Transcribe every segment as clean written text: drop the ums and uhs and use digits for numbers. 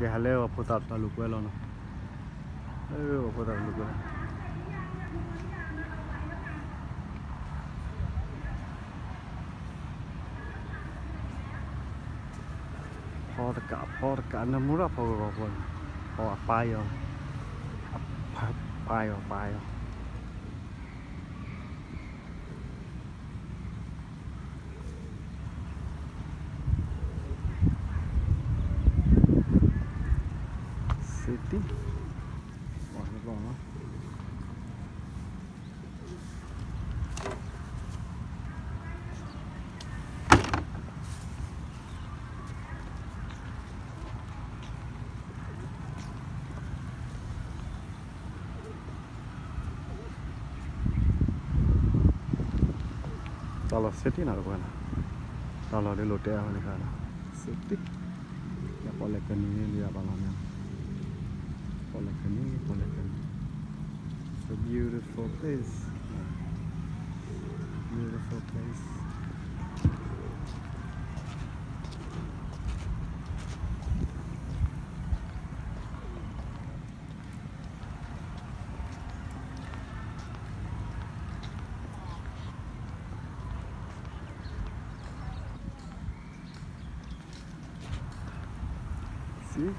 cái hà leo phô tập là lục quê luôn phô tập lục quê phô tất cả nó muốn ra phô rồi phô bay rồi bay rồi city wah nó long lắm Talo city nào rồi nè Talo đi lột này cả city ya boleh ke ni dia balamnya boleh ke ni it's a beautiful place see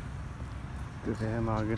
từ thế mà cái